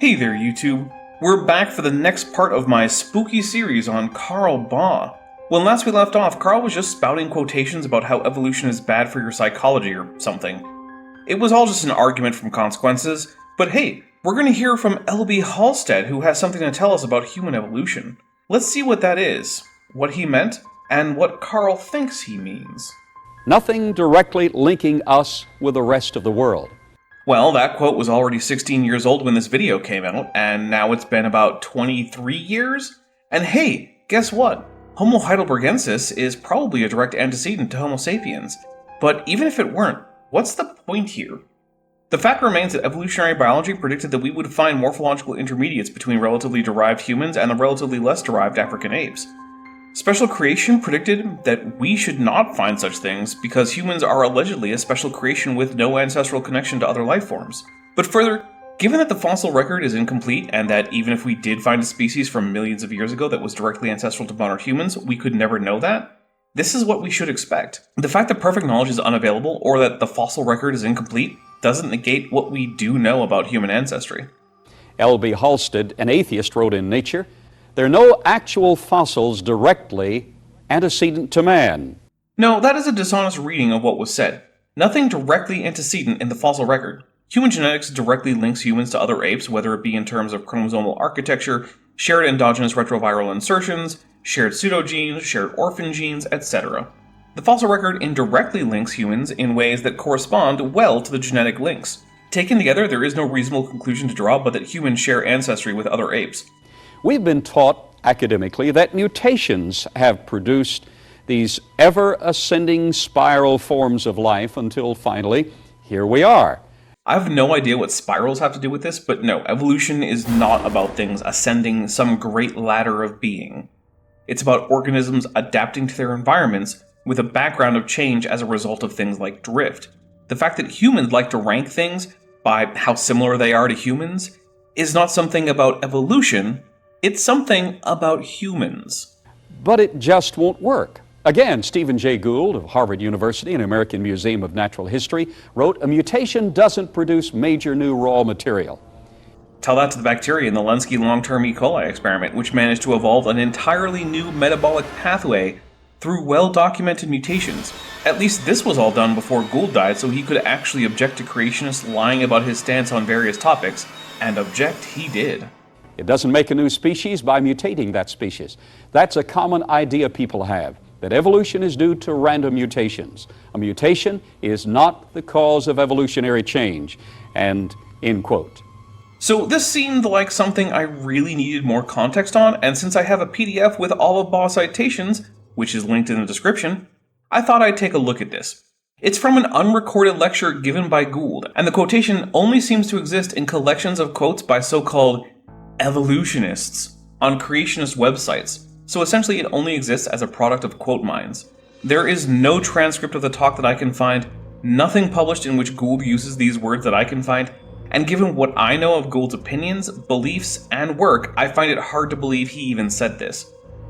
Hey there, YouTube. We're back for the next part of my spooky series on Carl Baugh. When last we left off, Carl was just spouting quotations about how evolution is bad for your psychology or something. It was all just an argument from consequences, but hey, we're going to hear from L.B. Halstead, who has something to tell us about human evolution. Let's see what that is, what he meant, and what Carl thinks he means. Nothing directly linking us with the rest of the world. Well, that quote was already 16 years old when this video came out, and now it's been about 23 years? And hey, guess what? Homo heidelbergensis is probably a direct antecedent to Homo sapiens. But even if it weren't, what's the point here? The fact remains that evolutionary biology predicted that we would find morphological intermediates between relatively derived humans and the relatively less derived African apes. Special creation predicted that we should not find such things because humans are allegedly a special creation with no ancestral connection to other life forms. But further, given that the fossil record is incomplete and that even if we did find a species from millions of years ago that was directly ancestral to modern humans, we could never know that, this is what we should expect. The fact that perfect knowledge is unavailable or that the fossil record is incomplete doesn't negate what we do know about human ancestry. L.B. Halstead, an atheist, wrote in Nature, "There are no actual fossils directly antecedent to man." No, that is a dishonest reading of what was said. Nothing directly antecedent in the fossil record. Human genetics directly links humans to other apes, whether it be in terms of chromosomal architecture, shared endogenous retroviral insertions, shared pseudogenes, shared orphan genes, etc. The fossil record indirectly links humans in ways that correspond well to the genetic links. Taken together, there is no reasonable conclusion to draw but that humans share ancestry with other apes. We've been taught academically that mutations have produced these ever-ascending spiral forms of life until finally, here we are. I have no idea what spirals have to do with this, but no, evolution is not about things ascending some great ladder of being. It's about organisms adapting to their environments with a background of change as a result of things like drift. The fact that humans like to rank things by how similar they are to humans is not something about evolution, it's something about humans. But it just won't work. Again, Stephen Jay Gould of Harvard University and American Museum of Natural History wrote, "A mutation doesn't produce major new raw material." Tell that to the bacteria in the Lenski long-term E. coli experiment, which managed to evolve an entirely new metabolic pathway through well-documented mutations. At least this was all done before Gould died, so he could actually object to creationists lying about his stance on various topics, and object he did. It doesn't make a new species by mutating that species. That's a common idea people have, that evolution is due to random mutations. A mutation is not the cause of evolutionary change, and end quote. So this seemed like something I really needed more context on, and since I have a PDF with all of Baugh's citations, which is linked in the description, I thought I'd take a look at this. It's from an unrecorded lecture given by Gould, and the quotation only seems to exist in collections of quotes by so-called evolutionists on creationist websites, so essentially it only exists as a product of quote mines. There is no transcript of the talk that I can find, nothing published in which Gould uses these words that I can find, and given what I know of Gould's opinions, beliefs, and work, I find it hard to believe he even said this.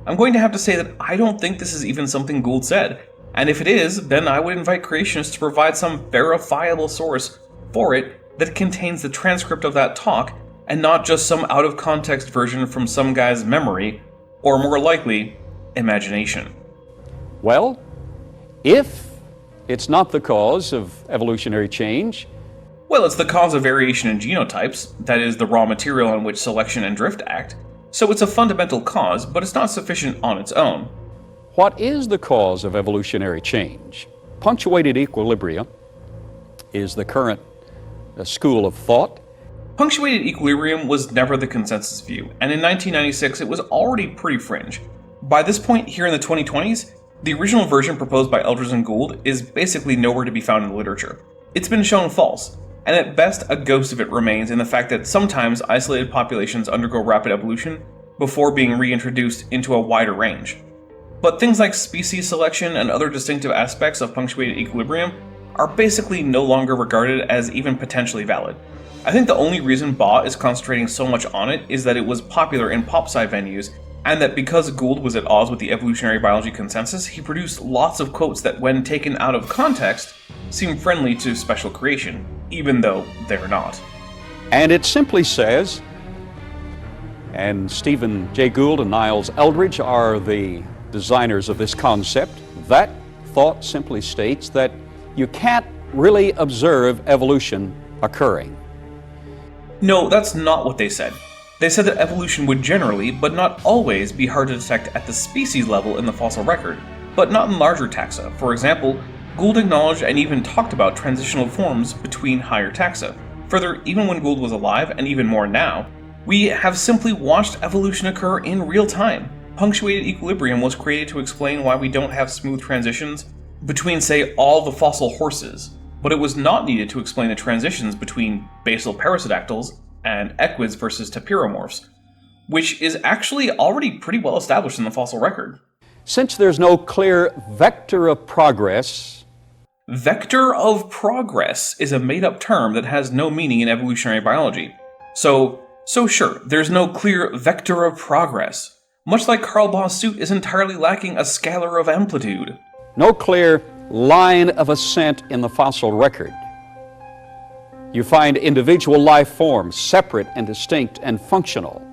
I'm going to have to say that I don't think this is even something Gould said, and if it is, then I would invite creationists to provide some verifiable source for it that contains the transcript of that talk, and not just some out-of-context version from some guy's memory, or more likely, imagination. Well, if it's not the cause of evolutionary change, well, it's the cause of variation in genotypes, that is, the raw material on which selection and drift act, so it's a fundamental cause, but it's not sufficient on its own. what is the cause of evolutionary change? Punctuated equilibria is the current school of thought. Punctuated equilibrium was never the consensus view, and in 1996 it was already pretty fringe. By this point, here in the 2020s, the original version proposed by Elders and Gould is basically nowhere to be found in the literature. It's been shown false, and at best a ghost of it remains in the fact that sometimes isolated populations undergo rapid evolution before being reintroduced into a wider range. But things like species selection and other distinctive aspects of punctuated equilibrium are basically no longer regarded as even potentially valid. I think the only reason Baugh is concentrating so much on it is that it was popular in pop-sci venues, and that because Gould was at odds with the evolutionary biology consensus, he produced lots of quotes that, when taken out of context, seem friendly to special creation, even though they're not. And it simply says, and Stephen Jay Gould and Niles Eldridge are the designers of this concept. That thought simply states that you can't really observe evolution occurring. No, that's not what they said. They said that evolution would generally, but not always, be hard to detect at the species level in the fossil record, but not in larger taxa. For example, Gould acknowledged and even talked about transitional forms between higher taxa. Further, even when Gould was alive, and even more now, we have simply watched evolution occur in real time. Punctuated equilibrium was created to explain why we don't have smooth transitions between, say, all the fossil horses, but it was not needed to explain the transitions between basal parasodactyls and equids versus tapiromorphs, which is actually already pretty well established in the fossil record. Since there's no clear vector of progress... Vector of progress is a made-up term that has no meaning in evolutionary biology. So sure, there's no clear vector of progress. Much like Carl Baugh's suit is entirely lacking a scalar of amplitude. No clear line of ascent in the fossil record. You find individual life forms, separate and distinct and functional.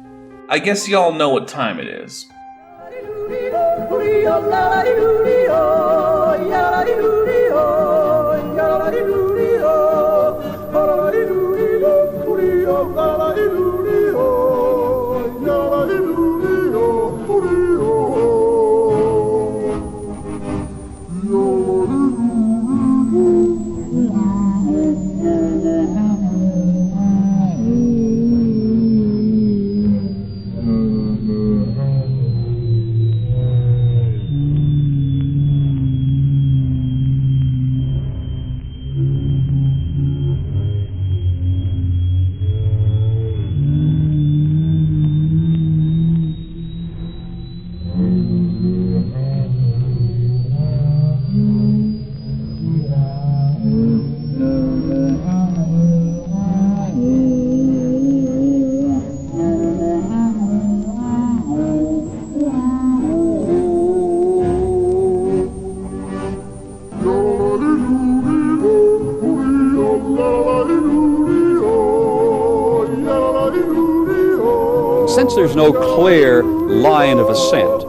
I guess y'all know what time it is. Since there's no clear line of ascent,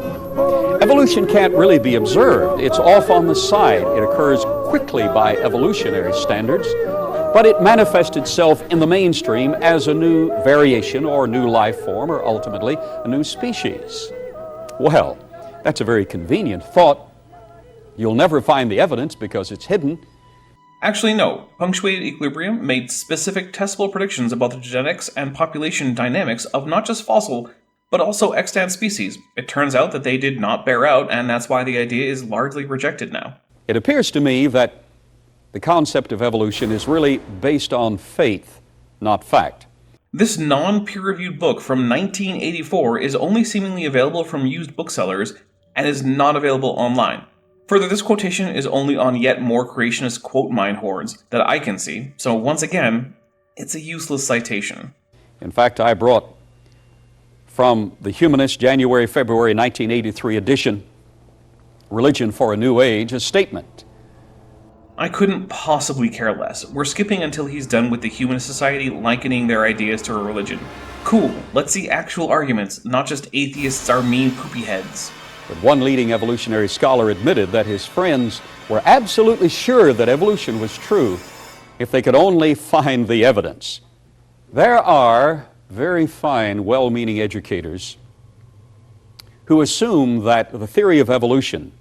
evolution can't really be observed. It's off on the side. It occurs quickly by evolutionary standards, but it manifests itself in the mainstream as a new variation or new life form, or ultimately a new species. Well, that's a very convenient thought. You'll never find the evidence because it's hidden. Actually, no. Punctuated equilibrium made specific testable predictions about the genetics and population dynamics of not just fossil, but also extant species. It turns out that they did not bear out, and that's why the idea is largely rejected now. It appears to me that the concept of evolution is really based on faith, not fact. This non-peer-reviewed book from 1984 is only seemingly available from used booksellers and is not available online. Further, this quotation is only on yet more creationist quote mine hoards that I can see, so once again, it's a useless citation. In fact, I brought from the Humanist January-February 1983 edition, Religion for a New Age, a statement. I couldn't possibly care less. We're skipping until he's done with the Humanist Society likening their ideas to a religion. Cool, let's see actual arguments, not just atheists are mean poopy heads. But one leading evolutionary scholar admitted that his friends were absolutely sure that evolution was true if they could only find the evidence. There are very fine, well-meaning educators who assume that the theory of evolution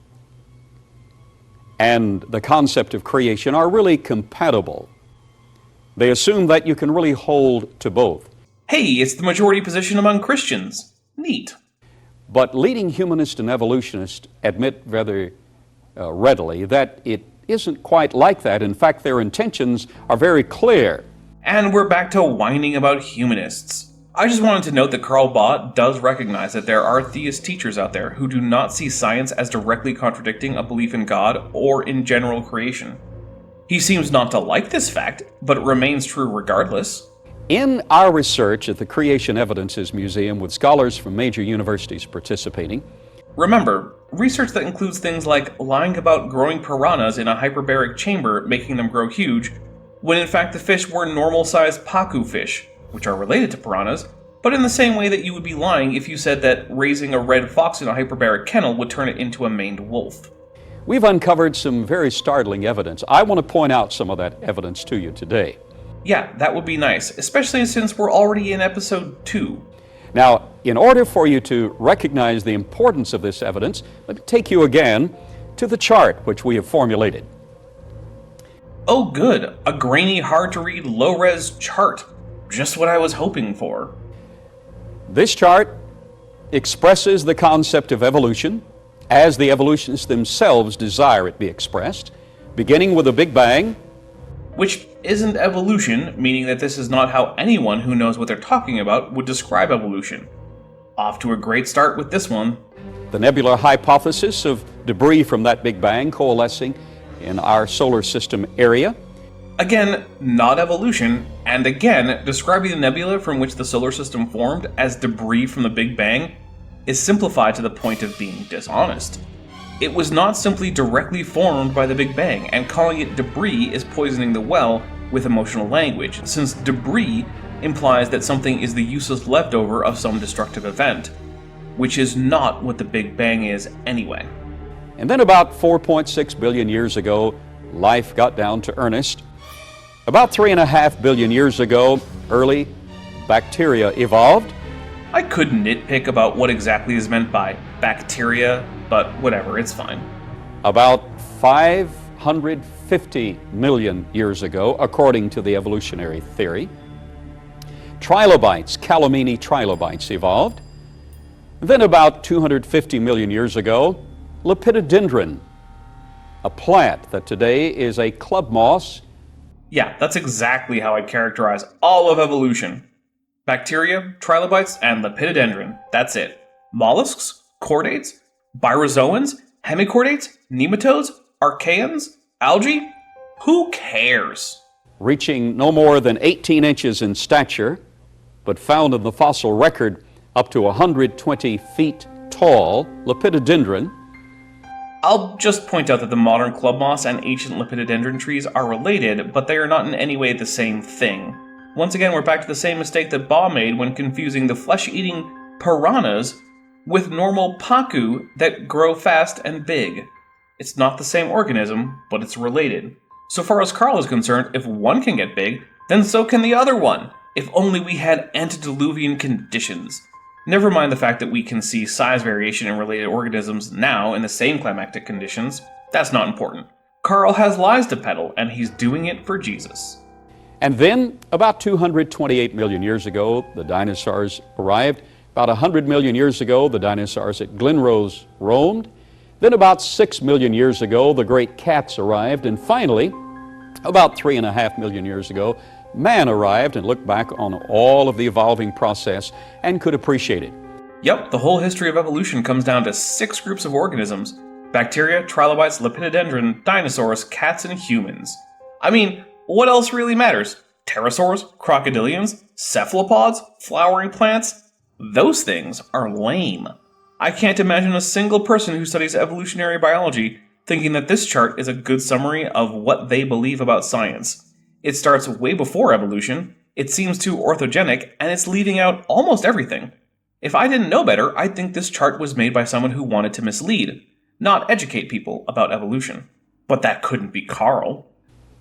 and the concept of creation are really compatible. They assume that you can really hold to both. Hey, it's the majority position among Christians. Neat. But leading humanists and evolutionists admit rather readily that it isn't quite like that. In fact, their intentions are very clear. And we're back to whining about humanists. I just wanted to note that Carl Baugh does recognize that there are theist teachers out there who do not see science as directly contradicting a belief in God or in general creation. He seems not to like this fact, but it remains true regardless. In our research at the Creation Evidences Museum, with scholars from major universities participating, remember, research that includes things like lying about growing piranhas in a hyperbaric chamber making them grow huge, when in fact the fish were normal-sized pacu fish, which are related to piranhas, but in the same way that you would be lying if you said that raising a red fox in a hyperbaric kennel would turn it into a maned wolf. We've uncovered some very startling evidence. I want to point out some of that evidence to you today. Yeah, that would be nice, especially since we're already in episode 2. Now, in order for you to recognize the importance of this evidence, let me take you again to the chart which we have formulated. Oh good, a grainy, hard-to-read, low-res chart. Just what I was hoping for. This chart expresses the concept of evolution as the evolutionists themselves desire it be expressed, beginning with the Big Bang. Which isn't evolution, meaning that this is not how anyone who knows what they're talking about would describe evolution. Off to a great start with this one. The nebular hypothesis of debris from that Big Bang coalescing in our solar system area. Again, not evolution, and again, describing the nebula from which the solar system formed as debris from the Big Bang is simplified to the point of being dishonest. It was not simply directly formed by the Big Bang, and calling it debris is poisoning the well with emotional language, since debris implies that something is the useless leftover of some destructive event, which is not what the Big Bang is anyway. And then about 4.6 billion years ago, life got down to earnest. About 3.5 billion years ago, early bacteria evolved. I could nitpick about what exactly is meant by bacteria, but whatever, it's fine. About 550 million years ago, according to the evolutionary theory, trilobites, Calamini trilobites, evolved. Then about 250 million years ago, lepidodendron, a plant that today is a club moss. Yeah, that's exactly how I'd characterize all of evolution. Bacteria, trilobites, and lepidodendron. That's it. Mollusks, chordates, birozoans, hemichordates, nematodes, archaeans, algae? Who cares? Reaching no more than 18 inches in stature, but found in the fossil record up to 120 feet tall, lepidodendron. I'll just point out that the modern club moss and ancient lepidodendron trees are related, but they are not in any way the same thing. Once again, we're back to the same mistake that Baugh made when confusing the flesh-eating piranhas with normal pacu that grow fast and big. It's not the same organism, but it's related. So far as Carl is concerned, if one can get big, then so can the other one. If only we had antediluvian conditions. Never mind the fact that we can see size variation in related organisms now in the same climatic conditions. That's not important. Carl has lies to peddle, and he's doing it for Jesus. And then, about 228 million years ago, the dinosaurs arrived. About 100 million years ago, the dinosaurs at Glenrose roamed. Then about 6 million years ago, the great cats arrived. And finally, about 3.5 million years ago, man arrived and looked back on all of the evolving process and could appreciate it. Yep, the whole history of evolution comes down to 6 groups of organisms: bacteria, trilobites, lepidodendron, dinosaurs, cats, and humans. I mean, what else really matters? Pterosaurs, crocodilians, cephalopods, flowering plants? Those things are lame. I can't imagine a single person who studies evolutionary biology thinking that this chart is a good summary of what they believe about science. It starts way before evolution, it seems too orthogenic, and it's leaving out almost everything. If I didn't know better, I'd think this chart was made by someone who wanted to mislead, not educate people about evolution. But that couldn't be Carl.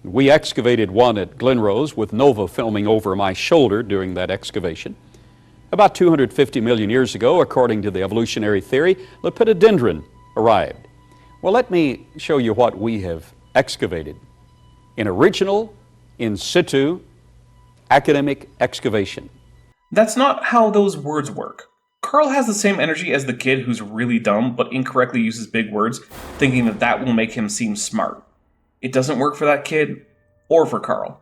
We excavated one at Glenrose with Nova filming over my shoulder during that excavation. About 250 million years ago, according to the evolutionary theory, lepidodendron arrived. Well, let me show you what we have excavated. An original, in situ, academic excavation. That's not how those words work. Carl has the same energy as the kid who's really dumb but incorrectly uses big words, thinking that that will make him seem smart. It doesn't work for that kid, or for Carl.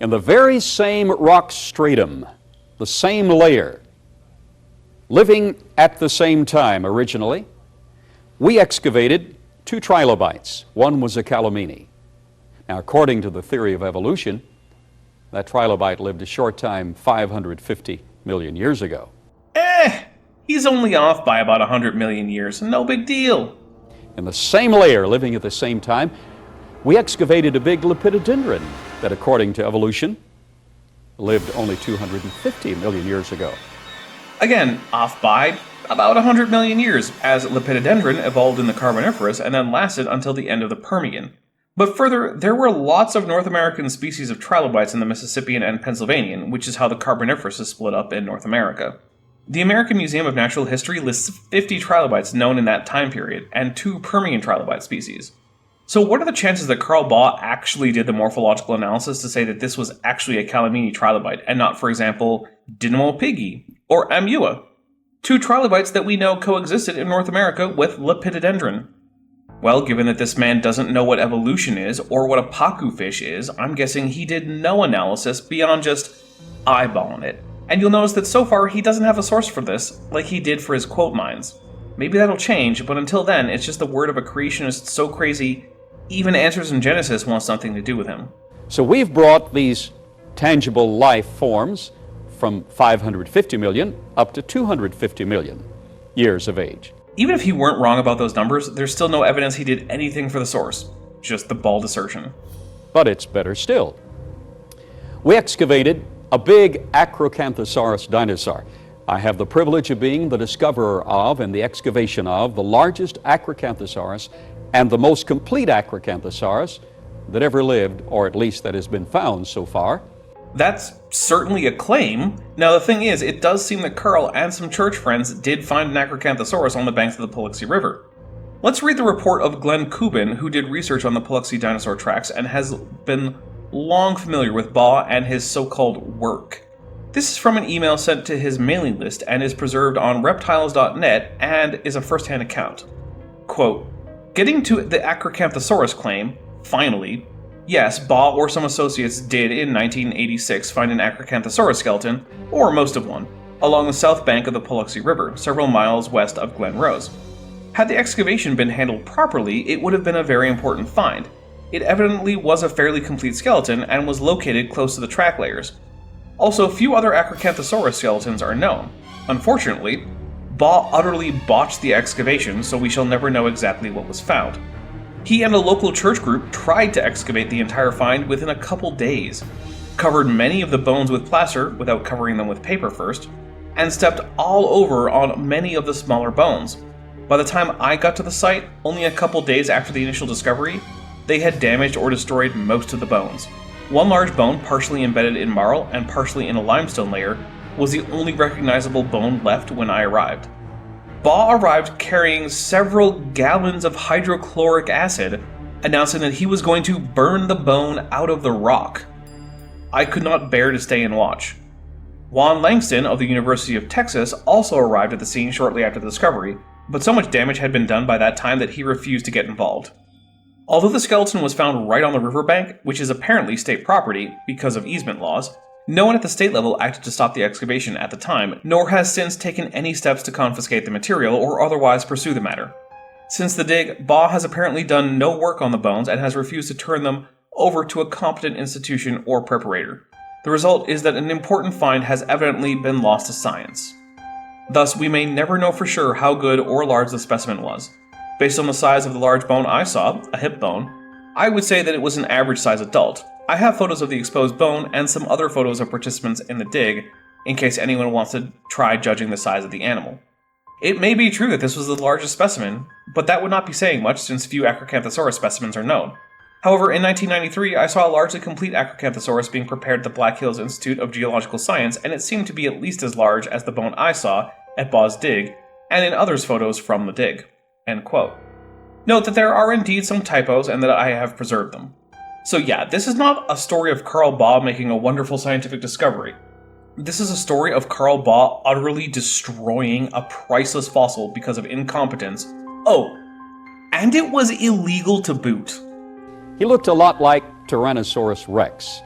In the very same rock stratum, the same layer, living at the same time originally, we excavated 2 trilobites. One was a calamini. Now, according to the theory of evolution, that trilobite lived a short time 550 million years ago. He's only off by about 100 million years, no big deal. In the same layer, living at the same time, we excavated a big lepidodendron that, according to evolution, lived only 250 million years ago. Again, off by about 100 million years, as Lepidodendron evolved in the Carboniferous and then lasted until the end of the Permian. But further, there were lots of North American species of trilobites in the Mississippian and Pennsylvanian, which is how the Carboniferous is split up in North America. The American Museum of Natural History lists 50 trilobites known in that time period, and 2 Permian trilobite species. So what are the chances that Carl Baugh actually did the morphological analysis to say that this was actually a Calamini trilobite, and not, for example, Dinamopigi or Amua? 2 trilobites that we know coexisted in North America with Lepidodendron. Well, given that this man doesn't know what evolution is, or what a pacu fish is, I'm guessing he did no analysis beyond just eyeballing it. And you'll notice that so far he doesn't have a source for this, like he did for his quote mines. Maybe that'll change, but until then, it's just the word of a creationist so crazy, even Answers in Genesis wants something to do with him. So we've brought these tangible life forms from 550 million up to 250 million years of age. Even if he weren't wrong about those numbers, there's still no evidence he did anything for the source. Just the bald assertion. But it's better still. We excavated a big Acrocanthosaurus dinosaur. I have the privilege of being the discoverer of and the excavation of the largest Acrocanthosaurus and the most complete Acrocanthosaurus that ever lived, or at least that has been found so far. That's certainly a claim. Now the thing is, it does seem that Carl and some church friends did find an Acrocanthosaurus on the banks of the Paluxy River. Let's read the report of Glenn Kubin, who did research on the Paluxy dinosaur tracks and has been long familiar with Baugh and his so-called work. This is from an email sent to his mailing list and is preserved on reptiles.net and is a first-hand account. Quote, getting to the Acrocanthosaurus claim, finally, yes, Baugh or some associates did in 1986 find an Acrocanthosaurus skeleton, or most of one, along the south bank of the Paluxy River, several miles west of Glen Rose. Had the excavation been handled properly, it would have been a very important find. It evidently was a fairly complete skeleton and was located close to the track layers. Also, few other Acrocanthosaurus skeletons are known. Unfortunately, Baugh utterly botched the excavation, so we shall never know exactly what was found. He and a local church group tried to excavate the entire find within a couple days, covered many of the bones with plaster without covering them with paper first, and stepped all over on many of the smaller bones. By the time I got to the site, only a couple days after the initial discovery, they had damaged or destroyed most of the bones. One large bone, partially embedded in marl and partially in a limestone layer, was the only recognizable bone left when I arrived. Baugh arrived carrying several gallons of hydrochloric acid, announcing that he was going to burn the bone out of the rock. I could not bear to stay and watch. Juan Langston of the University of Texas also arrived at the scene shortly after the discovery, but so much damage had been done by that time that he refused to get involved. Although the skeleton was found right on the riverbank, which is apparently state property because of easement laws, no one at the state level acted to stop the excavation at the time, nor has since taken any steps to confiscate the material or otherwise pursue the matter. Since the dig, Baugh has apparently done no work on the bones and has refused to turn them over to a competent institution or preparator. The result is that an important find has evidently been lost to science. Thus, we may never know for sure how good or large the specimen was. Based on the size of the large bone I saw, a hip bone, I would say that it was an average-size adult. I have photos of the exposed bone and some other photos of participants in the dig, in case anyone wants to try judging the size of the animal. It may be true that this was the largest specimen, but that would not be saying much since few Acrocanthosaurus specimens are known. However, in 1993, I saw a largely complete Acrocanthosaurus being prepared at the Black Hills Institute of Geological Science, and it seemed to be at least as large as the bone I saw at Baugh's dig, and in others' photos from the dig." End quote. Note that there are indeed some typos and that I have preserved them. So yeah, this is not a story of Carl Baugh making a wonderful scientific discovery. This is a story of Carl Baugh utterly destroying a priceless fossil because of incompetence. Oh, and it was illegal to boot. He looked a lot like Tyrannosaurus Rex.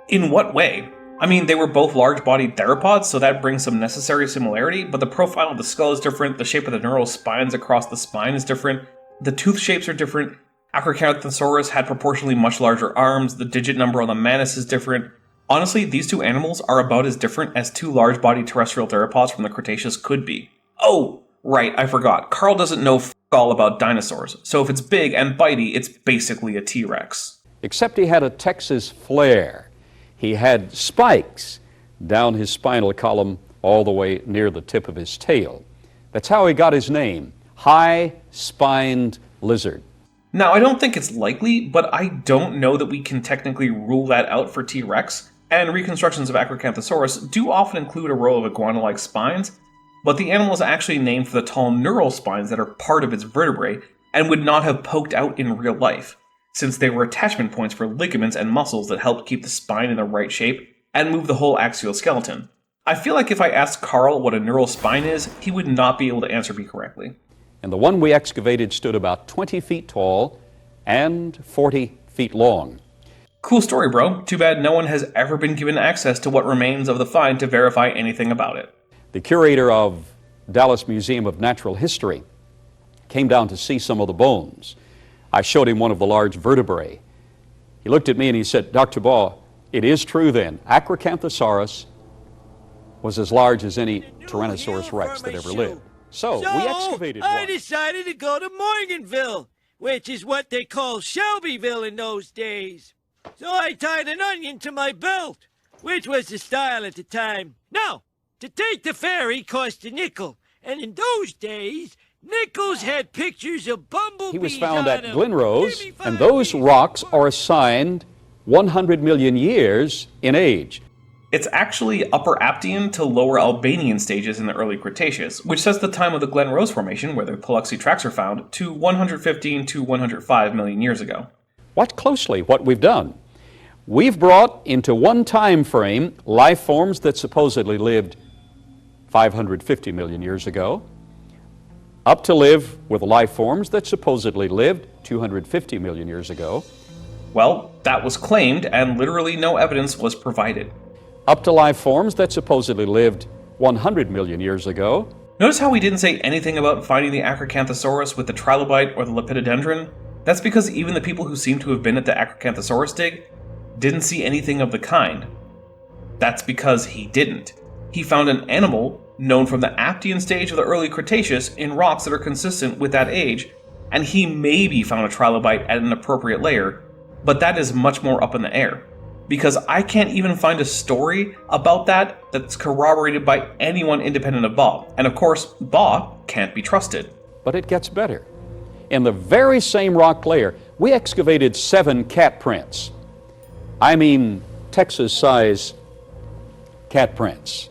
In what way? I mean, they were both large-bodied theropods, so that brings some necessary similarity, but the profile of the skull is different, the shape of the neural spines across the spine is different, the tooth shapes are different, Acrocanthosaurus had proportionally much larger arms, the digit number on the manus is different. Honestly, these two animals are about as different as two large-bodied terrestrial theropods from the Cretaceous could be. Oh, right, I forgot. Carl doesn't know all about dinosaurs, so if it's big and bitey, it's basically a T-Rex. Except he had a Texas flair. He had spikes down his spinal column all the way near the tip of his tail. That's how he got his name, high-spined lizard. Now, I don't think it's likely, but I don't know that we can technically rule that out for T-Rex, and reconstructions of Acrocanthosaurus do often include a row of iguana-like spines, but the animal is actually named for the tall neural spines that are part of its vertebrae and would not have poked out in real life, since they were attachment points for ligaments and muscles that helped keep the spine in the right shape and move the whole axial skeleton. I feel like if I asked Carl what a neural spine is, he would not be able to answer me correctly. And the one we excavated stood about 20 feet tall and 40 feet long. Cool story, bro. Too bad no one has ever been given access to what remains of the find to verify anything about it. The curator of Dallas Museum of Natural History came down to see some of the bones. I showed him one of the large vertebrae. He looked at me and he said, Dr. Baugh, it is true then, Acrocanthosaurus was as large as any Tyrannosaurus Rex that ever lived. So we excavated one. I decided to go to Morganville, which is what they called Shelbyville in those days. So I tied an onion to my belt, which was the style at the time. Now, to take the ferry cost a nickel, and in those days, nickels had pictures of bumblebees. He was found on at them. Glenrose, and those rocks are assigned 100 million years in age. It's actually Upper Aptian to Lower Albanian stages in the early Cretaceous, which sets the time of the Glen Rose Formation, where the Paluxy tracks are found, to 115 to 105 million years ago. Watch closely what we've done. We've brought into one time frame life forms that supposedly lived 550 million years ago, up to live with life forms that supposedly lived 250 million years ago. Well, that was claimed, and literally no evidence was provided. Up to life forms that supposedly lived 100 million years ago. Notice how we didn't say anything about finding the Acrocanthosaurus with the trilobite or the lepidodendron? That's because even the people who seem to have been at the Acrocanthosaurus dig didn't see anything of the kind. That's because he didn't. He found an animal known from the Aptian stage of the early Cretaceous in rocks that are consistent with that age, and he maybe found a trilobite at an appropriate layer, but that is much more up in the air. Because I can't even find a story about that that's corroborated by anyone independent of Baugh. And of course, Baugh can't be trusted. But it gets better. In the very same rock layer, we excavated 7 cat prints. I mean, Texas-size cat prints.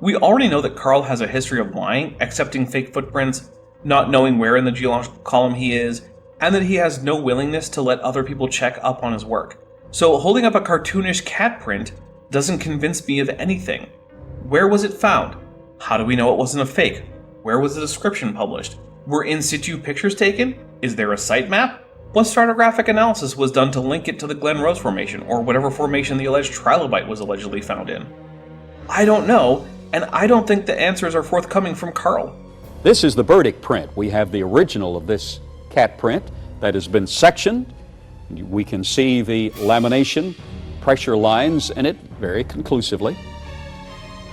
We already know that Carl has a history of lying, accepting fake footprints, not knowing where in the geological column he is, and that he has no willingness to let other people check up on his work. So holding up a cartoonish cat print doesn't convince me of anything. Where was it found? How do we know it wasn't a fake? Where was the description published? Were in situ pictures taken? Is there a site map? What stratigraphic analysis was done to link it to the Glen Rose Formation, or whatever formation the alleged trilobite was allegedly found in? I don't know, and I don't think the answers are forthcoming from Carl. This is the Burdick print. We have the original of this cat print that has been sectioned. We can see the lamination, pressure lines in it very conclusively.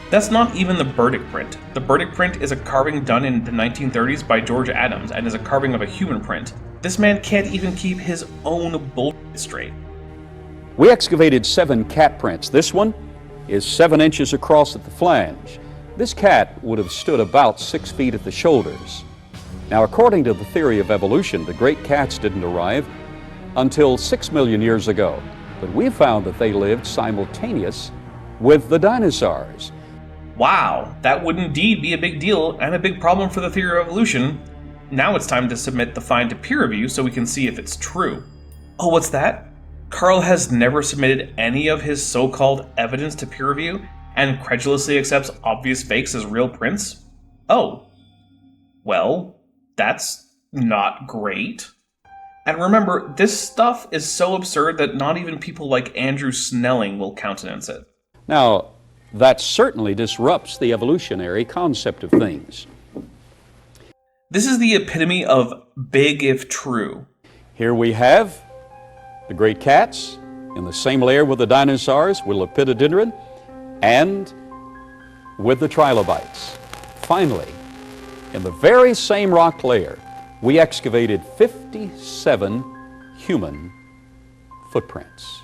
That's not even the Burdick print. The Burdick print is a carving done in the 1930s by George Adams and is a carving of a human print. This man can't even keep his own bullshit straight. We excavated 7 cat prints. This one is 7 inches across at the flange. This cat would have stood about 6 feet at the shoulders. Now, according to the theory of evolution, the great cats didn't arrive until 6 million years ago, but we found that they lived simultaneous with the dinosaurs. Wow, that would indeed be a big deal and a big problem for the theory of evolution. Now it's time to submit the find to peer review so we can see if it's true. Oh, what's that? Carl has never submitted any of his so-called evidence to peer review and credulously accepts obvious fakes as real prints? Oh. Well, that's not great. And remember, this stuff is so absurd that not even people like Andrew Snelling will countenance it. Now, that certainly disrupts the evolutionary concept of things. This is the epitome of big if true. Here we have the great cats in the same layer with the dinosaurs, with lepidodendron, and with the trilobites. Finally, in the very same rock layer, we excavated 57 human footprints.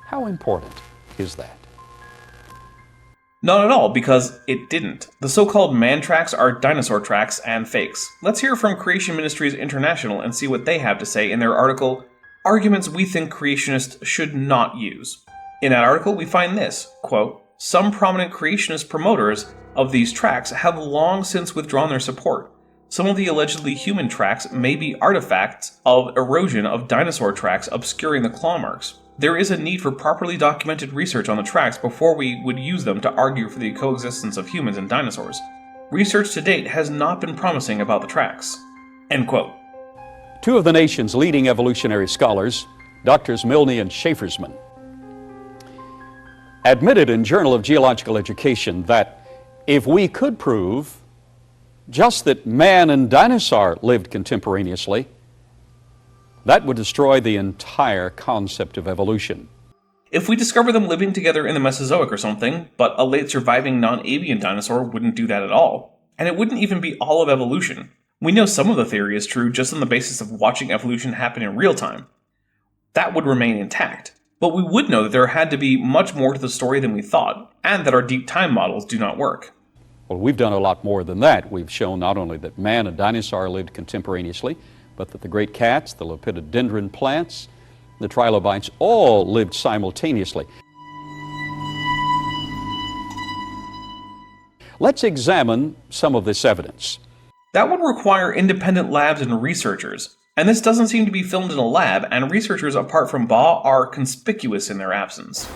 How important is that? Not at all, because it didn't. The so-called man tracks are dinosaur tracks and fakes. Let's hear from Creation Ministries International and see what they have to say in their article, Arguments We Think Creationists Should Not Use. In that article, we find this, quote, some prominent creationist promoters of these tracks have long since withdrawn their support. Some of the allegedly human tracks may be artifacts of erosion of dinosaur tracks obscuring the claw marks. There is a need for properly documented research on the tracks before we would use them to argue for the coexistence of humans and dinosaurs. Research to date has not been promising about the tracks. End quote. Two of the nation's leading evolutionary scholars, Drs. Milne and Schaefersman, admitted in Journal of Geological Education that if we could prove just that man and dinosaur lived contemporaneously, that would destroy the entire concept of evolution. If we discover them living together in the Mesozoic or something, but a late surviving non-avian dinosaur wouldn't do that at all. And it wouldn't even be all of evolution. We know some of the theory is true just on the basis of watching evolution happen in real time. That would remain intact. But we would know that there had to be much more to the story than we thought, and that our deep time models do not work. Well, we've done a lot more than that. We've shown not only that man and dinosaur lived contemporaneously, but that the great cats, the lepidodendron plants, the trilobites all lived simultaneously. Let's examine some of this evidence. That would require independent labs and researchers, and this doesn't seem to be filmed in a lab, and researchers apart from Baugh are conspicuous in their absence.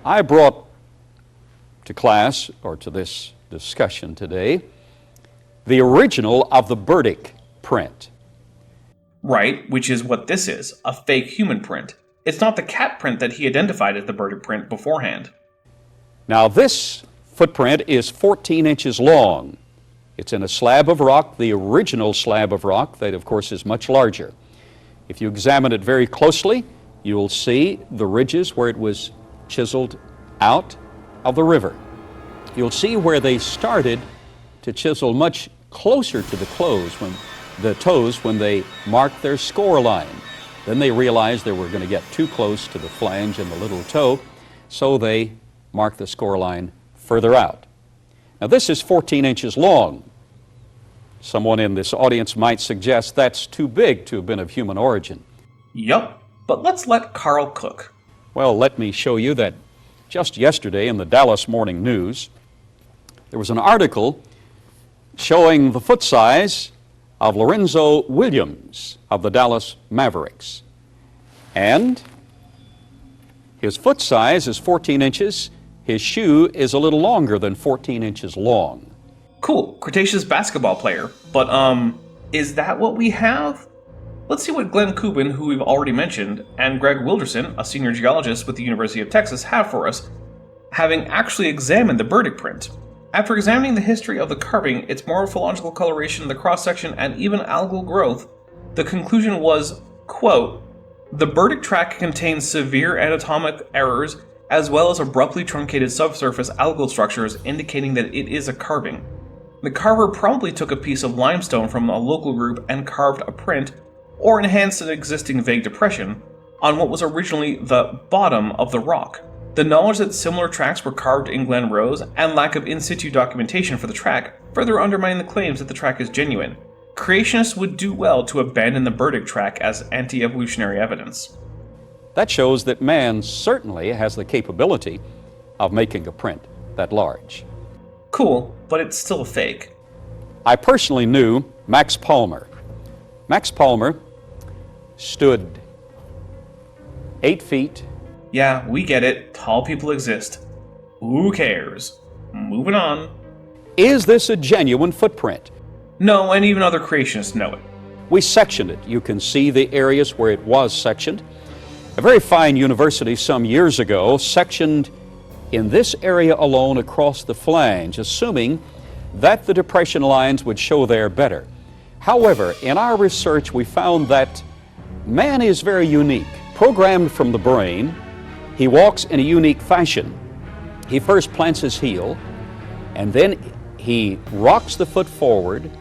I brought to class, or to this discussion today, the original of the Burdick print. Right, which is what this is, a fake human print. It's not the cat print that he identified as the Burdick print beforehand. Now this footprint is 14 inches long. It's in a slab of rock, the original slab of rock, that of course is much larger. If you examine it very closely, you will see the ridges where it was chiseled out of the river. You'll see where they started to chisel much closer to the toes when they marked their score line. Then they realized they were going to get too close to the flange and the little toe, so they marked the score line further out. Now this is 14 inches long. Someone in this audience might suggest that's too big to have been of human origin. Yup, but let's let Carl cook. Well, let me show you that just yesterday in the Dallas Morning News, there was an article showing the foot size of Lorenzo Williams of the Dallas Mavericks. And his foot size is 14 inches. His shoe is a little longer than 14 inches long. Cool, Cretaceous basketball player. But, is that what we have? Let's see what Glenn Kubin, who we've already mentioned, and Greg Wilderson, a senior geologist with the University of Texas, have for us, having actually examined the Burdick print. After examining the history of the carving, its morphological coloration, the cross-section, and even algal growth, the conclusion was, quote, the Burdick track contains severe anatomic errors as well as abruptly truncated subsurface algal structures indicating that it is a carving. The carver probably took a piece of limestone from a local group and carved a print, or enhanced an existing vague depression, on what was originally the bottom of the rock. The knowledge that similar tracks were carved in Glen Rose and lack of in situ documentation for the track further undermine the claims that the track is genuine. Creationists would do well to abandon the Burdick track as anti-evolutionary evidence. That shows that man certainly has the capability of making a print that large. Cool, but it's still a fake. I personally knew Max Palmer. Max Palmer stood 8 feet. Yeah, we get it. Tall people exist. Who cares? Moving on. Is this a genuine footprint? No, and even other creationists know it. We sectioned it. You can see the areas where it was sectioned. A very fine university some years ago sectioned in this area alone across the flange, assuming that the depression lines would show there better. However, in our research we found that man is very unique. Programmed from the brain, he walks in a unique fashion. He first plants his heel, and then he rocks the foot forward,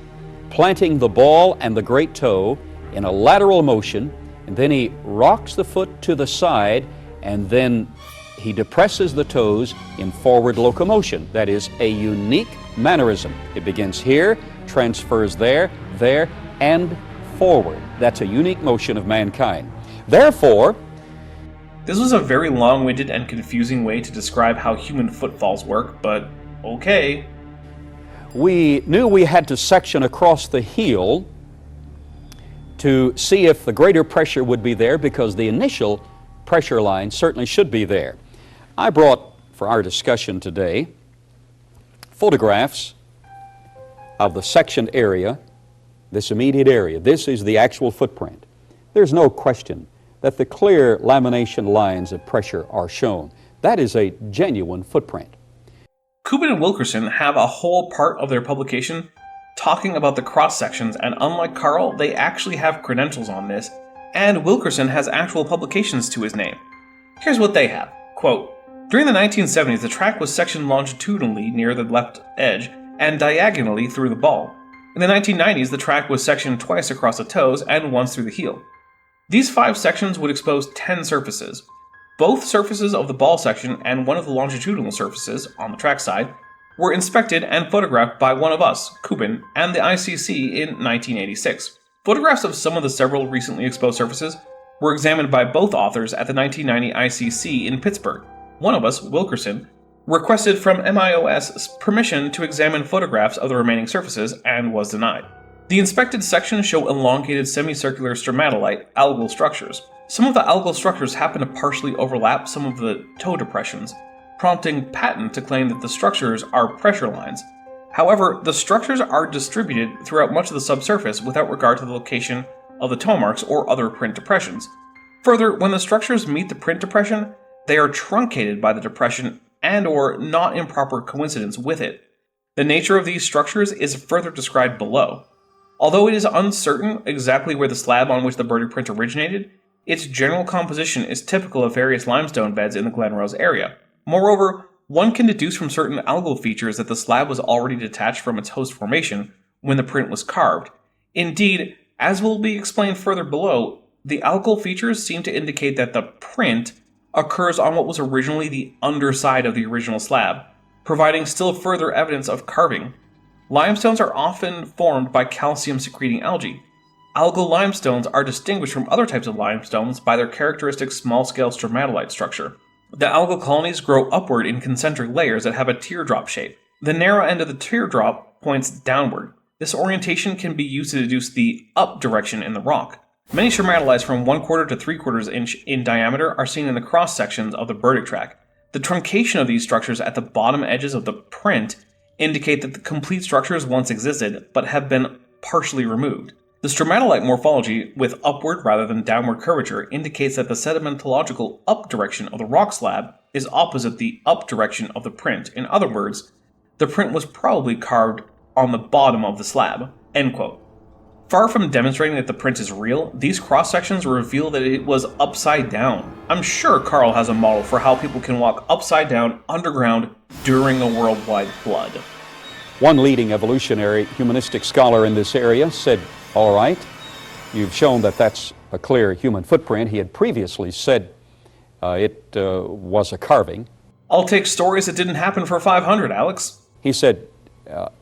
planting the ball and the great toe in a lateral motion, and then he rocks the foot to the side and then he depresses the toes in forward locomotion. That is a unique mannerism. It begins here, transfers there, and forward. That's a unique motion of mankind. Therefore, this was a very long-winded and confusing way to describe how human footfalls work, but okay. We knew we had to section across the heel to see if the greater pressure would be there, because the initial pressure line certainly should be there. I brought, for our discussion today, photographs of the sectioned area, this immediate area. This is the actual footprint. There's no question that the clear lamination lines of pressure are shown. That is a genuine footprint. Kubin and Wilkerson have a whole part of their publication talking about the cross-sections, and unlike Carl, they actually have credentials on this, and Wilkerson has actual publications to his name. Here's what they have. Quote, during the 1970s, the track was sectioned longitudinally near the left edge and diagonally through the ball. In the 1990s, the track was sectioned twice across the toes and once through the heel. These 5 sections would expose 10 surfaces. Both surfaces of the ball section and one of the longitudinal surfaces, on the track side, were inspected and photographed by one of us, Kubin, and the ICC in 1986. Photographs of some of the several recently exposed surfaces were examined by both authors at the 1990 ICC in Pittsburgh. One of us, Wilkerson, requested from MIOS permission to examine photographs of the remaining surfaces and was denied. The inspected sections show elongated semicircular stromatolite algal structures. Some of the algal structures happen to partially overlap some of the toe depressions, prompting Patton to claim that the structures are pressure lines. However, the structures are distributed throughout much of the subsurface without regard to the location of the toe marks or other print depressions. Further, when the structures meet the print depression, they are truncated by the depression and/or not in proper coincidence with it. The nature of these structures is further described below. Although it is uncertain exactly where the slab on which the birdie print originated, its general composition is typical of various limestone beds in the Glen Rose area. Moreover, one can deduce from certain algal features that the slab was already detached from its host formation when the print was carved. Indeed, as will be explained further below, the algal features seem to indicate that the print occurs on what was originally the underside of the original slab, providing still further evidence of carving. Limestones are often formed by calcium-secreting algae. Algal limestones are distinguished from other types of limestones by their characteristic small-scale stromatolite structure. The algal colonies grow upward in concentric layers that have a teardrop shape. The narrow end of the teardrop points downward. This orientation can be used to deduce the up direction in the rock. Many stromatolites from 1/4 to 3/4 inch in diameter are seen in the cross sections of the burdick track. The truncation of these structures at the bottom edges of the print indicate that the complete structures once existed, but have been partially removed. The stromatolite morphology, with upward rather than downward curvature, indicates that the sedimentological up direction of the rock slab is opposite the up direction of the print. In other words, the print was probably carved on the bottom of the slab. End quote. Far from demonstrating that the print is real, these cross-sections reveal that it was upside down. I'm sure Carl has a model for how people can walk upside down underground during a worldwide flood. one leading evolutionary humanistic scholar in this area said, all right, you've shown that that's a clear human footprint. He had previously said it was a carving. I'll take stories that didn't happen for 500, Alex. He said,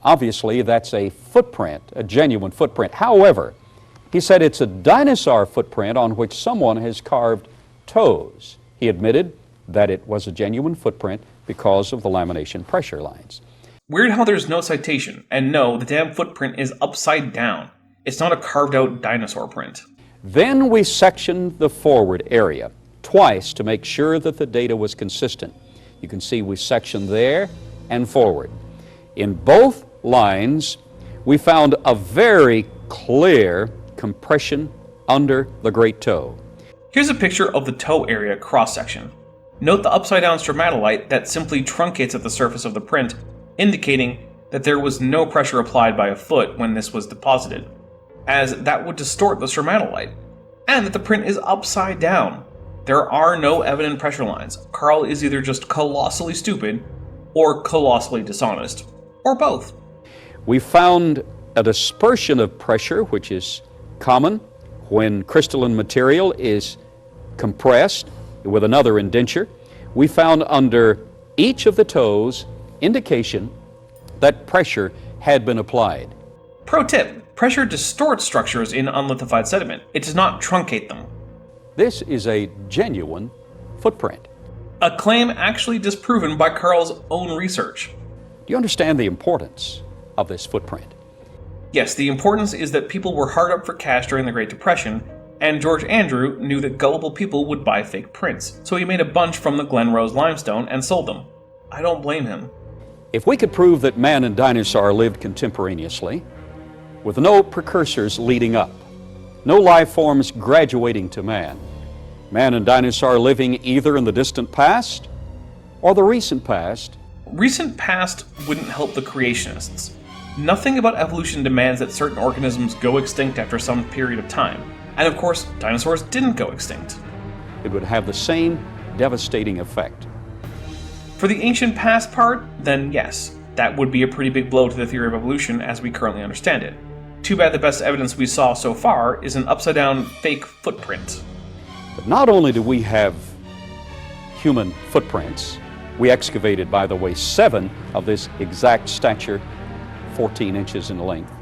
obviously that's a footprint, a genuine footprint. However, he said it's a dinosaur footprint on which someone has carved toes. He admitted that it was a genuine footprint because of the lamination pressure lines. Weird how there's no citation, and no, the damn footprint is upside down. It's not a carved-out dinosaur print. Then we sectioned the forward area twice to make sure that the data was consistent. You can see we sectioned there and forward. In both lines, we found a very clear compression under the great toe. Here's a picture of the toe area cross-section. Note the upside-down stromatolite that simply truncates at the surface of the print, indicating that there was no pressure applied by a foot when this was deposited, as that would distort the stromatolite, and that the print is upside down. There are no evident pressure lines. Carl is either just colossally stupid or colossally dishonest, or both. We found a dispersion of pressure, which is common when crystalline material is compressed with another indenture. we found under each of the toes indication that pressure had been applied. Pro tip, pressure distorts structures in unlithified sediment. It does not truncate them. This is a genuine footprint. A claim actually disproven by Carl's own research. Do you understand the importance of this footprint? Yes, the importance is that people were hard up for cash during the Great Depression, and George Andrew knew that gullible people would buy fake prints, so he made a bunch from the Glen Rose limestone and sold them. I don't blame him. If we could prove that man and dinosaur lived contemporaneously, with no precursors leading up, no life forms graduating to man and dinosaur living either in the distant past or the recent past. Recent past wouldn't help the creationists. Nothing about evolution demands that certain organisms go extinct after some period of time. And of course, dinosaurs didn't go extinct. It would have the same devastating effect. For the ancient past part, then yes, that would be a pretty big blow to the theory of evolution as we currently understand it. Too bad the best evidence we saw so far is an upside-down fake footprint. But not only do we have human footprints, we excavated, by the way, 7 of this exact stature, 14 inches in length.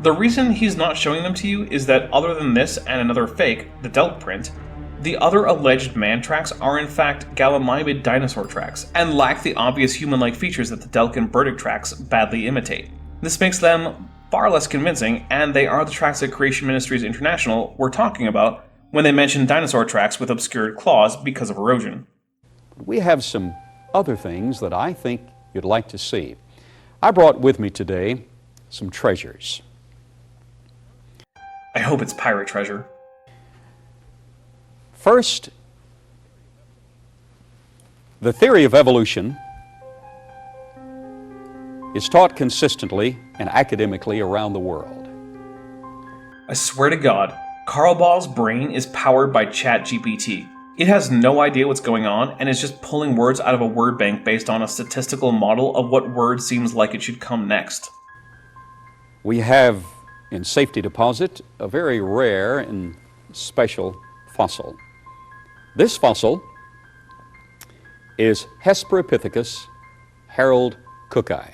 The reason he's not showing them to you is that other than this and another fake, the Delk print, the other alleged man tracks are in fact gallimimed dinosaur tracks, and lack the obvious human-like features that the Delk and Burdick tracks badly imitate. This makes them far less convincing, and they are the tracks that Creation Ministries International were talking about when they mentioned dinosaur tracks with obscured claws because of erosion. We have some other things that I think you'd like to see. I brought with me today some treasures. I hope it's pirate treasure. First, the theory of evolution is taught consistently and academically around the world. I swear to God, Carl Baugh's brain is powered by ChatGPT. It has no idea what's going on and is just pulling words out of a word bank based on a statistical model of what word seems like it should come next. We have in safety deposit a very rare and special fossil. This fossil is Hesperopithecus Harold Cooki,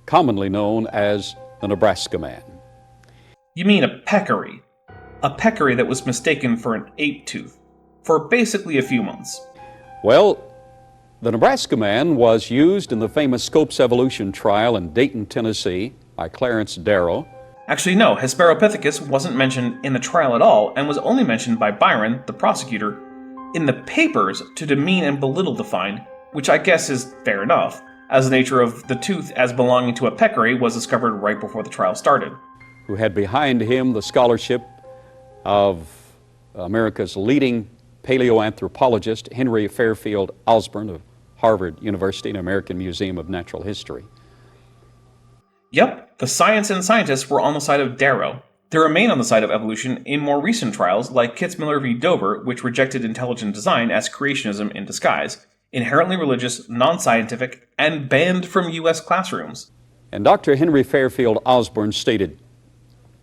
commonly known as the Nebraska man. You mean a peccary. A peccary that was mistaken for an ape tooth, for basically a few months. Well, the Nebraska man was used in the famous Scopes evolution trial in Dayton, Tennessee by Clarence Darrow. Actually, no, Hesperopithecus wasn't mentioned in the trial at all and was only mentioned by Byron, the prosecutor, in the papers to demean and belittle the find, which I guess is fair enough, as the nature of the tooth as belonging to a peccary was discovered right before the trial started. Who had behind him the scholarship of America's leading paleoanthropologist, Henry Fairfield Osborn of Harvard University and American Museum of Natural History. Yep, the science and scientists were on the side of Darrow. They remain on the side of evolution in more recent trials like Kitzmiller v. Dover, which rejected intelligent design as creationism in disguise, inherently religious, non-scientific, and banned from U.S. classrooms. And Dr. Henry Fairfield Osborn stated,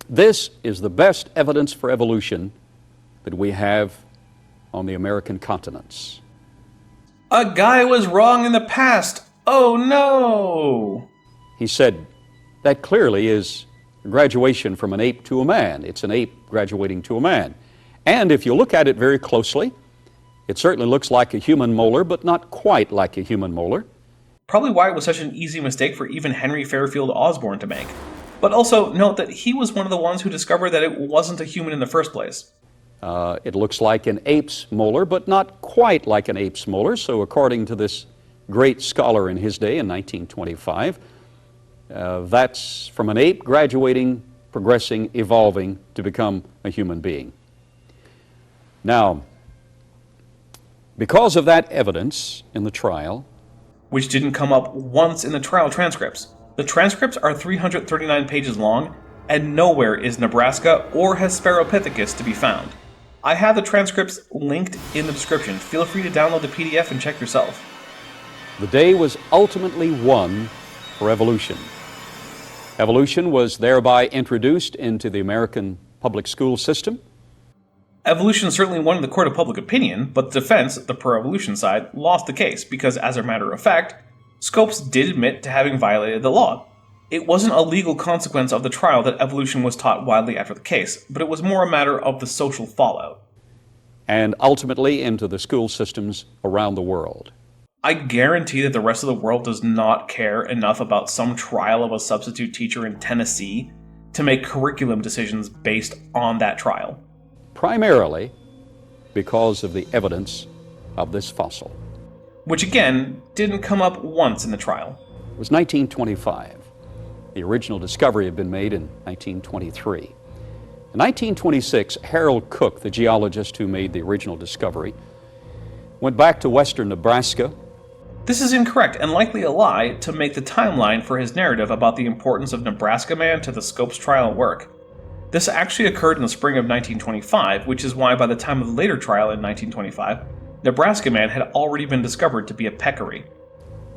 "This is the best evidence for evolution that we have on the American continents." A guy was wrong in the past. Oh no! He said, that clearly is graduation from an ape to a man. It's an ape graduating to a man. And if you look at it very closely, it certainly looks like a human molar, but not quite like a human molar. Probably why it was such an easy mistake for even Henry Fairfield Osborn to make. But also note that he was one of the ones who discovered that it wasn't a human in the first place. It looks like an ape's molar, but not quite like an ape's molar. So according to this great scholar in his day in 1925, that's from an ape graduating, progressing, evolving to become a human being. Now, because of that evidence in the trial, which didn't come up once in the trial transcripts. The transcripts are 339 pages long, and nowhere is Nebraska or Hesperopithecus to be found. I have the transcripts linked in the description. Feel free to download the PDF and check yourself. the day was ultimately won for evolution. Evolution was thereby introduced into the American public school system. Evolution certainly won in the court of public opinion, but the defense, the pro-evolution side, lost the case because, as a matter of fact, Scopes did admit to having violated the law. It wasn't a legal consequence of the trial that evolution was taught widely after the case, but it was more a matter of the social fallout. And ultimately into the school systems around the world. I guarantee that the rest of the world does not care enough about some trial of a substitute teacher in Tennessee to make curriculum decisions based on that trial. Primarily because of the evidence of this fossil. Which again, didn't come up once in the trial. It was 1925. The original discovery had been made in 1923. In 1926, Harold Cook, the geologist who made the original discovery, went back to western Nebraska. This is incorrect and likely a lie to make the timeline for his narrative about the importance of Nebraska Man to the Scopes trial work. This actually occurred in the spring of 1925, which is why by the time of the later trial in 1925, Nebraska Man had already been discovered to be a peccary.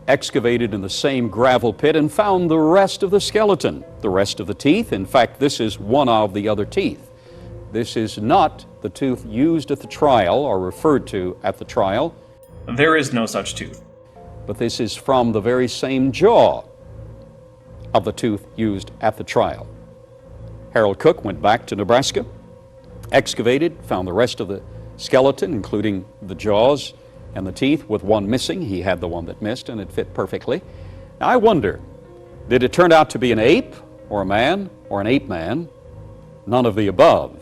Excavated in the same gravel pit and found the rest of the skeleton, the rest of the teeth. In fact, this is one of the other teeth. This is not the tooth used at the trial or referred to at the trial. There is no such tooth. But this is from the very same jaw of the tooth used at the trial. Harold Cook went back to Nebraska, excavated, found the rest of the skeleton, including the jaws and the teeth, with one missing. He had the one that missed, and it fit perfectly. Now, I wonder, did it turn out to be an ape, or a man, or an ape man? None of the above.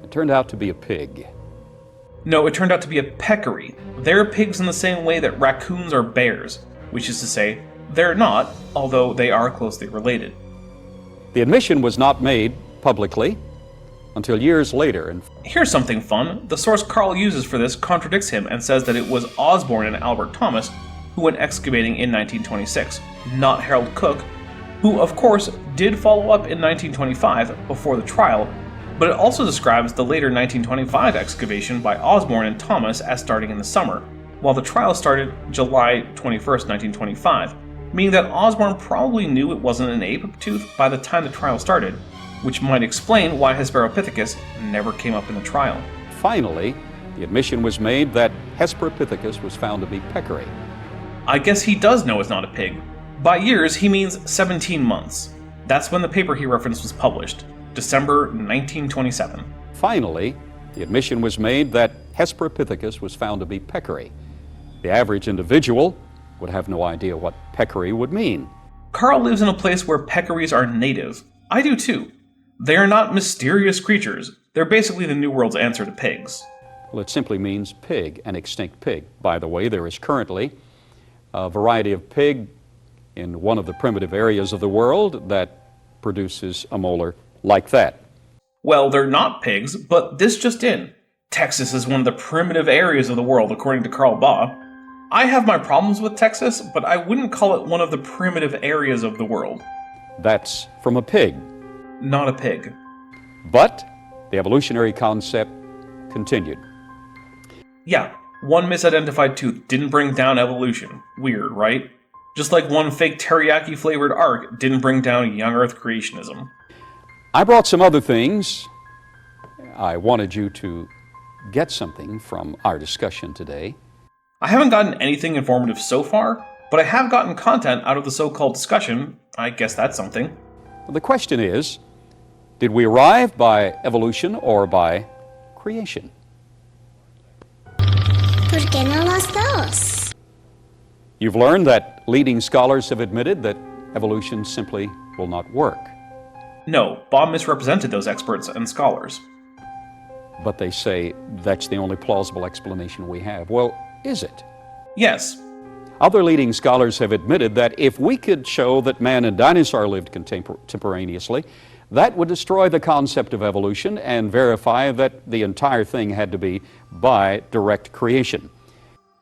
It turned out to be a pig. No, it turned out to be a peccary. They're pigs in the same way that raccoons are bears, which is to say, they're not, although they are closely related. The admission was not made publicly until years later. And here's something fun. The source Carl uses for this contradicts him and says that it was Osborne and Albert Thomas who went excavating in 1926, not Harold Cook, who of course did follow up in 1925 before the trial, but it also describes the later 1925 excavation by Osborne and Thomas as starting in the summer, while the trial started July 21st, 1925, meaning that Osborne probably knew it wasn't an ape tooth by the time the trial started, which might explain why Hesperopithecus never came up in the trial. Finally, the admission was made that Hesperopithecus was found to be peccary. I guess he does know it's not a pig. By years, he means 17 months. That's when the paper he referenced was published, December 1927. Finally, the admission was made that Hesperopithecus was found to be peccary. The average individual would have no idea what peccary would mean. Carl lives in a place where peccaries are native. I do too. They are not mysterious creatures. They're basically the New World's answer to pigs. Well, it simply means pig, an extinct pig. By the way, there is currently a variety of pig in one of the primitive areas of the world that produces a molar like that. Well, they're not pigs, but this just in. Texas is one of the primitive areas of the world, according to Carl Baugh. I have my problems with Texas, but I wouldn't call it one of the primitive areas of the world. That's from a pig. Not a pig. But the evolutionary concept continued. Yeah, one misidentified tooth didn't bring down evolution. Weird, right? Just like one fake teriyaki-flavored ark didn't bring down young Earth creationism. I brought some other things. I wanted you to get something from our discussion today. I haven't gotten anything informative so far, but I have gotten content out of the so-called discussion. I guess that's something. The question is, did we arrive by evolution or by creation? ¿Por qué no los dos? You've learned that leading scholars have admitted that evolution simply will not work. No, Baugh misrepresented those experts and scholars. But they say that's the only plausible explanation we have. Well, is it? Yes. Other leading scholars have admitted that if we could show that man and dinosaur lived contemporaneously, that would destroy the concept of evolution and verify that the entire thing had to be by direct creation.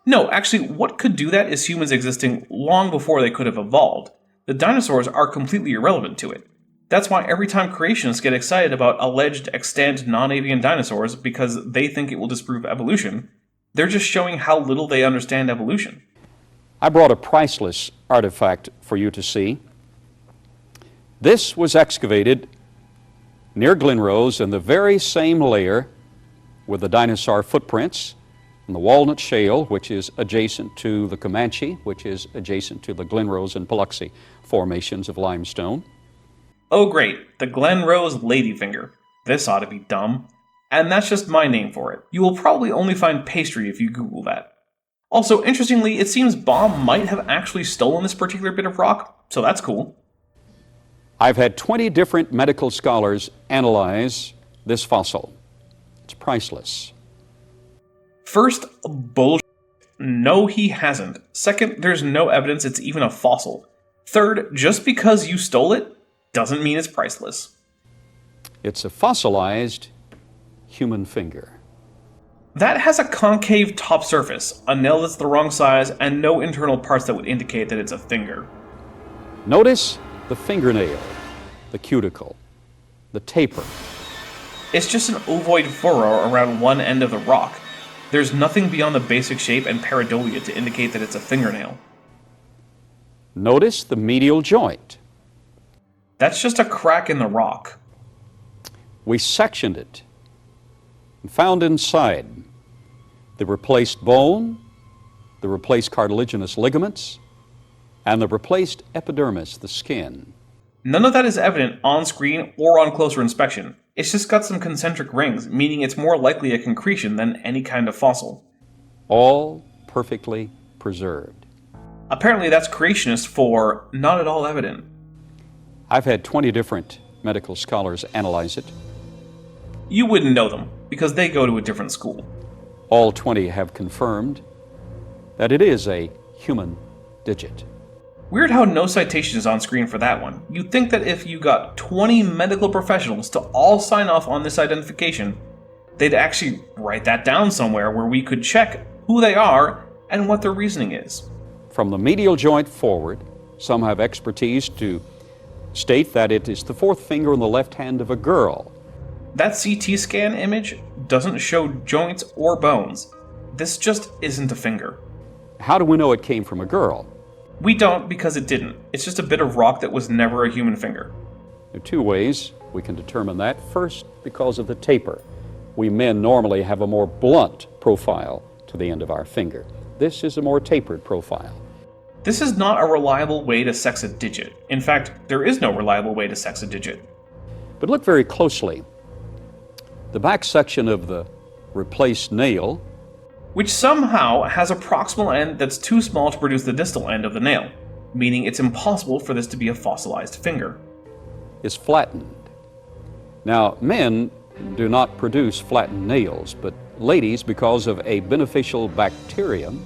No, actually, what could do that is humans existing long before they could have evolved. The dinosaurs are completely irrelevant to it. That's why every time creationists get excited about alleged extant non-avian dinosaurs because they think it will disprove evolution, they're just showing how little they understand evolution. I brought a priceless artifact for you to see. This was excavated near Glenrose in the very same layer with the dinosaur footprints in the Walnut Shale, which is adjacent to the Comanche, which is adjacent to the Glen Rose and Biloxi formations of limestone. Oh great, the Glen Rose ladyfinger. This ought to be dumb. And that's just my name for it. You will probably only find pastry if you Google that. Also, interestingly, it seems Baugh might have actually stolen this particular bit of rock, so that's cool. I've had 20 different medical scholars analyze this fossil. It's priceless. First, bullshit. No, he hasn't. Second, there's no evidence it's even a fossil. Third, just because you stole it doesn't mean it's priceless. It's a fossilized human finger. That has a concave top surface, a nail that's the wrong size, and no internal parts that would indicate that it's a finger. Notice the fingernail, the cuticle, the taper. It's just an ovoid furrow around one end of the rock. There's nothing beyond the basic shape and pareidolia to indicate that it's a fingernail. Notice the medial joint. That's just a crack in the rock. We sectioned it and found inside the replaced bone, the replaced cartilaginous ligaments, and the replaced epidermis, the skin. None of that is evident on screen or on closer inspection. It's just got some concentric rings, meaning it's more likely a concretion than any kind of fossil. All perfectly preserved. Apparently that's creationist for not at all evident. I've had 20 different medical scholars analyze it. You wouldn't know them, because they go to a different school. All 20 have confirmed that it is a human digit. Weird how no citation is on screen for that one. You'd think that if you got 20 medical professionals to all sign off on this identification, they'd actually write that down somewhere where we could check who they are and what their reasoning is. From the medial joint forward, some have expertise to state that it is the fourth finger in the left hand of a girl. That CT scan image doesn't show joints or bones. This just isn't a finger. How do we know it came from a girl? We don't because it didn't. It's just a bit of rock that was never a human finger. There are two ways we can determine that. First, because of the taper. We men normally have a more blunt profile to the end of our finger. This is a more tapered profile. This is not a reliable way to sex a digit. In fact, there is no reliable way to sex a digit. But look very closely. The back section of the replaced nail, which somehow has a proximal end that's too small to produce the distal end of the nail, meaning it's impossible for this to be a fossilized finger, is flattened. Now, men do not produce flattened nails, but ladies, because of a beneficial bacterium,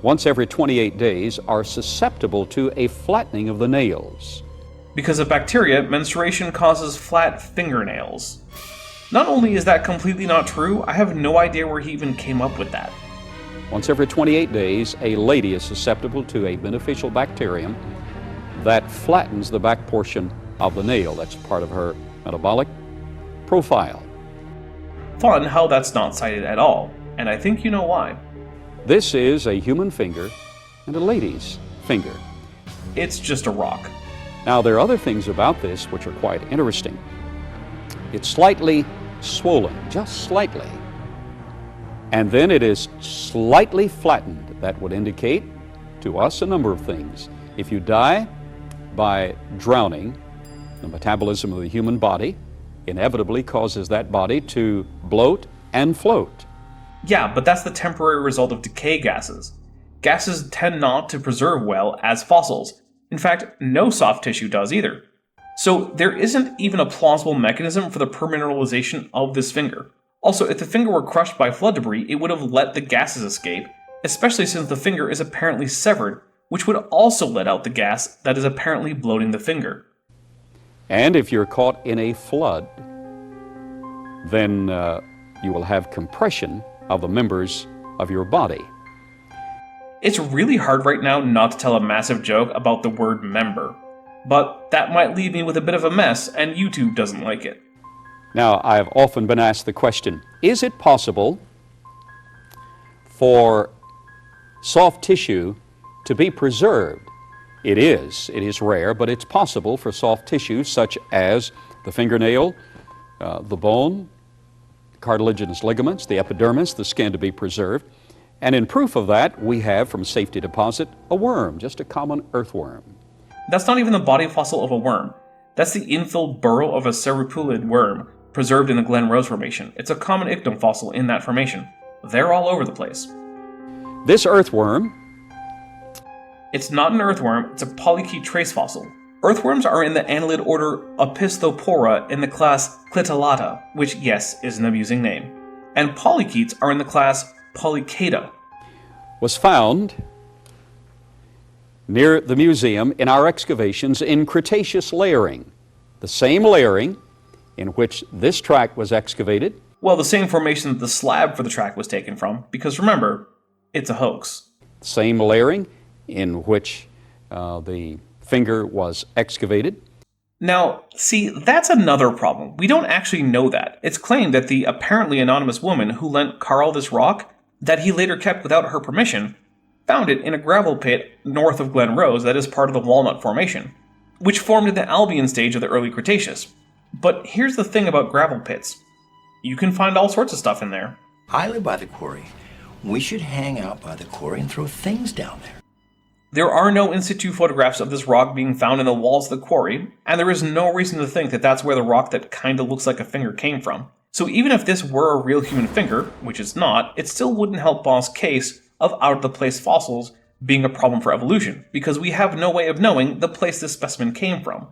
once every 28 days are susceptible to a flattening of the nails. Because of bacteria, menstruation causes flat fingernails. Not only is that completely not true, I have no idea where he even came up with that. Once every 28 days, a lady is susceptible to a beneficial bacterium that flattens the back portion of the nail. That's part of her metabolic profile. Fun how that's not cited at all, and I think you know why. This is a human finger and a lady's finger. It's just a rock. Now, there are other things about this which are quite interesting. It's slightly swollen, just slightly. And then it is slightly flattened. That would indicate to us a number of things. If you die by drowning, the metabolism of the human body inevitably causes that body to bloat and float. Yeah, but that's the temporary result of decay gases. Gases tend not to preserve well as fossils. In fact, no soft tissue does either. So there isn't even a plausible mechanism for the permineralization of this finger. Also, if the finger were crushed by flood debris, it would have let the gases escape, especially since the finger is apparently severed, which would also let out the gas that is apparently bloating the finger. And if you're caught in a flood, then you will have compression of the members of your body. It's really hard right now not to tell a massive joke about the word member. But that might leave me with a bit of a mess, and YouTube doesn't like it. Now, I have often been asked the question, is it possible for soft tissue to be preserved? It is rare, but it's possible for soft tissue such as the fingernail, the bone, cartilaginous ligaments, the epidermis, the skin to be preserved. And in proof of that, we have from safety deposit a worm, just a common earthworm. That's not even the body fossil of a worm. That's the infilled burrow of a ceropulid worm preserved in the Glen Rose Formation. It's a common ichnum fossil in that formation. They're all over the place. This earthworm, it's not an earthworm, it's a polychaete trace fossil. Earthworms are in the annelid order Opisthophora in the class Clitellata, which, yes, is an amusing name. And polychaetes are in the class Polychaeta. was found near the museum in our excavations in Cretaceous layering, the same layering in which this tract was excavated. Well, the same formation that the slab for the track was taken from, because remember, it's a hoax. Same layering in which the finger was excavated. Now, see, that's another problem. We don't actually know that. It's claimed that the apparently anonymous woman who lent Carl this rock, that he later kept without her permission, found it in a gravel pit north of Glen Rose that is part of the Walnut Formation, which formed in the Albian stage of the early Cretaceous. But here's the thing about gravel pits. You can find all sorts of stuff in there. I live by the quarry. We should hang out by the quarry and throw things down there. There are no in situ photographs of this rock being found in the walls of the quarry, and there is no reason to think that that's where the rock that kinda looks like a finger came from. So even if this were a real human finger, which it's not, it still wouldn't help Baugh's case of out-of-the-place fossils being a problem for evolution, because we have no way of knowing the place this specimen came from.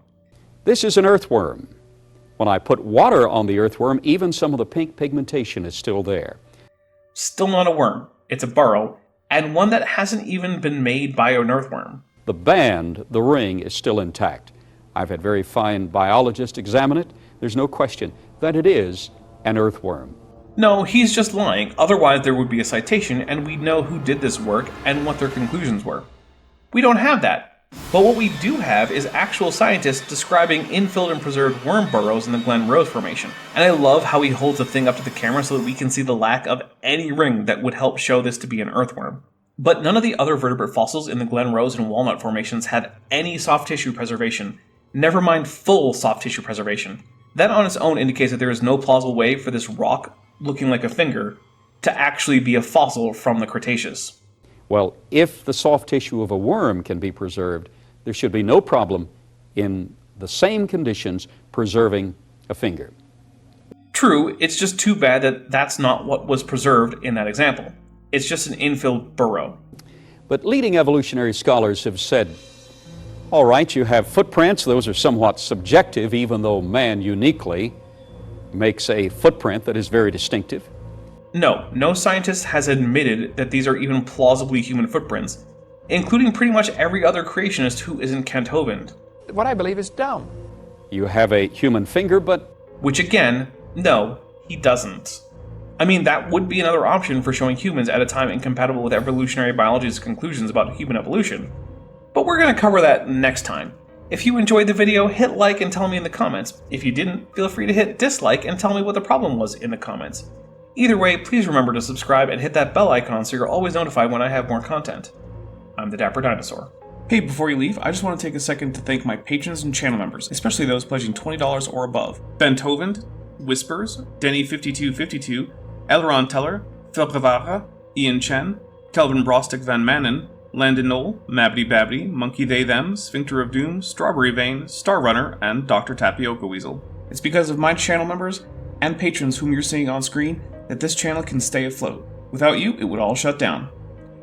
This is an earthworm. When I put water on the earthworm, even some of the pink pigmentation is still there. Still not a worm. It's a burrow, and one that hasn't even been made by an earthworm. The band, the ring, is still intact. I've had very fine biologists examine it. There's no question that it is an earthworm. No, he's just lying, otherwise there would be a citation and we'd know who did this work and what their conclusions were. We don't have that. But what we do have is actual scientists describing infilled and preserved worm burrows in the Glen Rose Formation. And I love how he holds the thing up to the camera so that we can see the lack of any ring that would help show this to be an earthworm. But none of the other vertebrate fossils in the Glen Rose and Walnut Formations had any soft tissue preservation, never mind full soft tissue preservation. That on its own indicates that there is no plausible way for this rock, looking like a finger, to actually be a fossil from the Cretaceous. Well, if the soft tissue of a worm can be preserved, there should be no problem in the same conditions preserving a finger. True, it's just too bad that that's not what was preserved in that example. It's just an infilled burrow. But leading evolutionary scholars have said, all right, you have footprints, those are somewhat subjective, even though man uniquely makes a footprint that is very distinctive. No scientist has admitted that these are even plausibly human footprints, including pretty much every other creationist who isn't Kent Hovind. What I believe is dumb. You have a human finger, but... Which again, no, he doesn't. I mean, that would be another option for showing humans at a time incompatible with evolutionary biology's conclusions about human evolution. But we're going to cover that next time. If you enjoyed the video, hit like and tell me in the comments. If you didn't, feel free to hit dislike and tell me what the problem was in the comments. Either way, please remember to subscribe and hit that bell icon so you're always notified when I have more content. I'm the Dapper Dinosaur. Hey, before you leave, I just want to take a second to thank my patrons and channel members, especially those pledging $20 or above. Ben Tovind, Whispers, Denny5252, Elron Teller, Phil Rivara, Ian Chen, Kelvin Brostick Van Manen, Landon Knoll, Mabdy Babdy, Monkey They Them, Sphincter of Doom, Strawberry Vein, Star Runner, and Dr. Tapioca Weasel. It's because of my channel members and patrons whom you're seeing on screen that this channel can stay afloat. Without you, it would all shut down.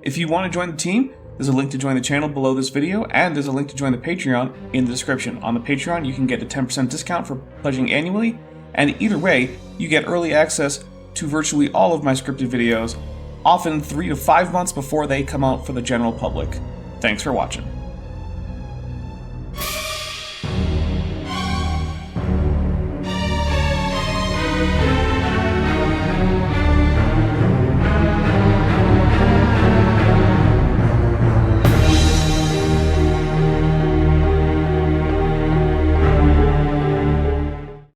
If you want to join the team, there's a link to join the channel below this video, and there's a link to join the Patreon in the description. On the Patreon, you can get a 10% discount for pledging annually, and either way, you get early access to virtually all of my scripted videos, often 3 to 5 months before they come out for the general public. Thanks for watching.